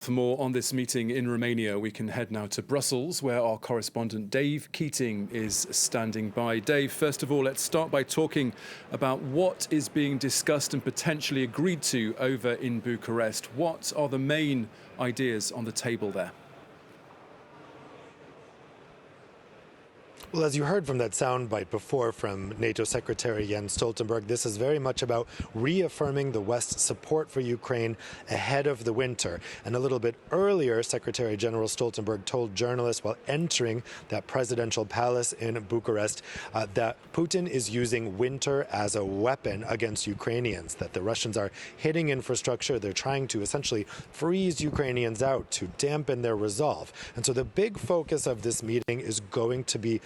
For more on this meeting in Romania, we can head now to Brussels, where our correspondent Dave Keating is standing by. Dave, first of all, let's start by talking about what is being discussed and potentially agreed to over in Bucharest. What are the main ideas on the table there? Well, as you heard from that soundbite before from NATO Secretary Jens Stoltenberg, this is very much about reaffirming the West's support for Ukraine ahead of the winter. And a little bit earlier, Secretary General Stoltenberg told journalists while entering that presidential palace in Bucharest that Putin is using winter as a weapon against Ukrainians, that the Russians are hitting infrastructure. They're trying to essentially freeze Ukrainians out to dampen their resolve. And so the big focus of this meeting is going to be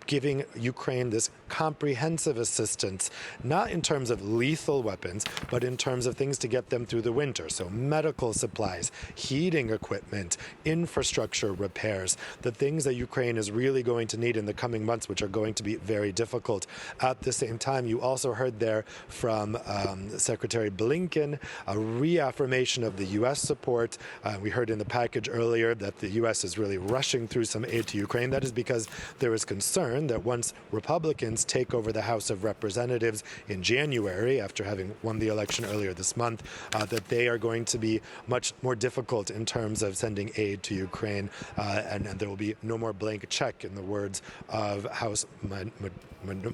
giving Ukraine this comprehensive assistance, not in terms of lethal weapons, but in terms of things to get them through the winter. So medical supplies, heating equipment, infrastructure repairs, the things that Ukraine is really going to need in the coming months, which are going to be very difficult. At the same time, you also heard there from Secretary Blinken a reaffirmation of the U.S. support. We heard in the package earlier that the U.S. is really rushing through some aid to Ukraine. That is because there is concern that once Republicans take over the House of Representatives in January, after having won the election earlier this month, that they are going to be much more difficult in terms of sending aid to Ukraine, and there will be no more blank check, in the words of House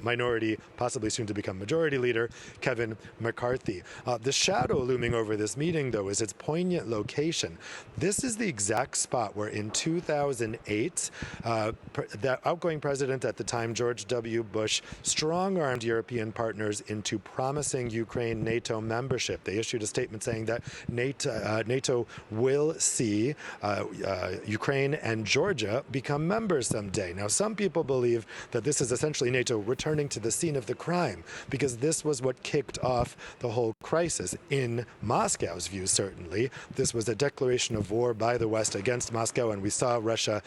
Minority, possibly soon to become Majority Leader, Kevin McCarthy. The shadow looming over this meeting, though, is its poignant location. This is the exact spot where in 2008, the outgoing president at the time, George W. Bush, strong-armed European partners into promising Ukraine NATO membership. They issued a statement saying that NATO will see Ukraine and Georgia become members someday. Now, some people believe that this is essentially NATO returning to the scene of the crime, because this was what kicked off the whole crisis. In Moscow's view, certainly, this was a declaration of war by the West against Moscow, and we saw Russia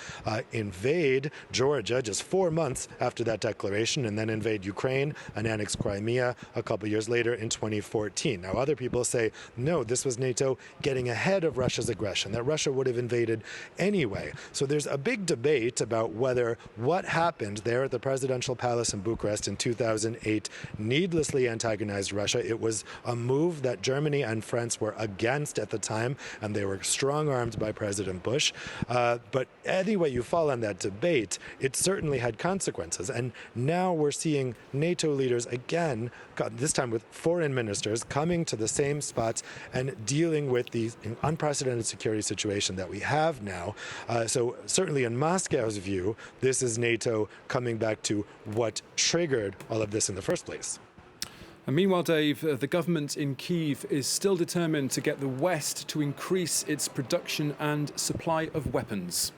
invade Georgia just 4 months after that declaration, and then invade Ukraine and annex Crimea a couple years later in 2014. Now, other people say, no, this was NATO getting ahead of Russia's aggression, that Russia would have invaded anyway. So there's a big debate about whether what happened there at the presidential palace in Bucharest in 2008 needlessly antagonized Russia. It was a move that Germany and France were against at the time, and they were strong-armed by President Bush. But anyway you fall on that debate, it certainly had consequences. And now we're seeing NATO leaders again, this time with foreign ministers, coming to the same spots and dealing with the unprecedented security situation that we have now. So certainly in Moscow's view, this is NATO coming back to what triggered all of this in the first place. And meanwhile, Dave, the government in Kyiv is still determined to get the West to increase its production and supply of weapons.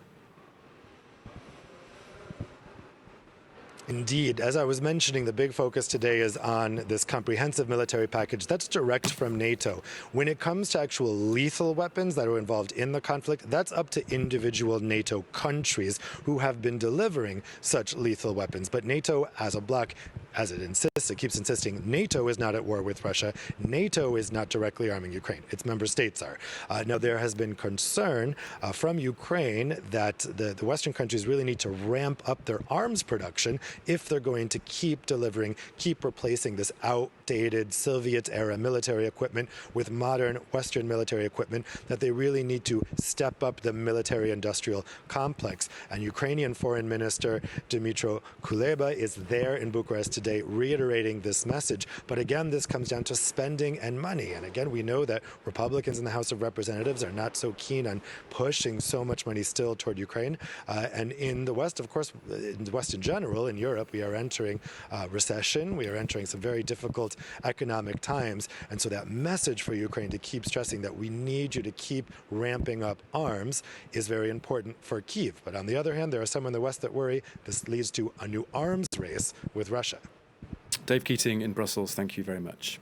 Indeed. As I was mentioning, the big focus today is on this comprehensive military package that's direct from NATO. When it comes to actual lethal weapons that are involved in the conflict, that's up to individual NATO countries who have been delivering such lethal weapons. But NATO as a bloc, as it insists, it keeps insisting, NATO is not at war with Russia. NATO is not directly arming Ukraine. Its member states are. Now, there has been concern from Ukraine that the Western countries really need to ramp up their arms production if they're going to keep delivering, keep replacing this outdated Soviet-era military equipment with modern Western military equipment, that they really need to step up the military-industrial complex. And Ukrainian Foreign Minister Dmytro Kuleba is there in Bucharest today reiterating this message. But again, this comes down to spending and money. And again, we know that Republicans in the House of Representatives are not so keen on pushing so much money still toward Ukraine. And in the West, of course, in the West in general, in Europe, we are entering recession. We are entering some very difficult economic times. And so that message for Ukraine to keep stressing that we need you to keep ramping up arms is very important for Kyiv. But on the other hand, there are some in the West that worry this leads to a new arms race with Russia. Dave Keating in Brussels, thank you very much.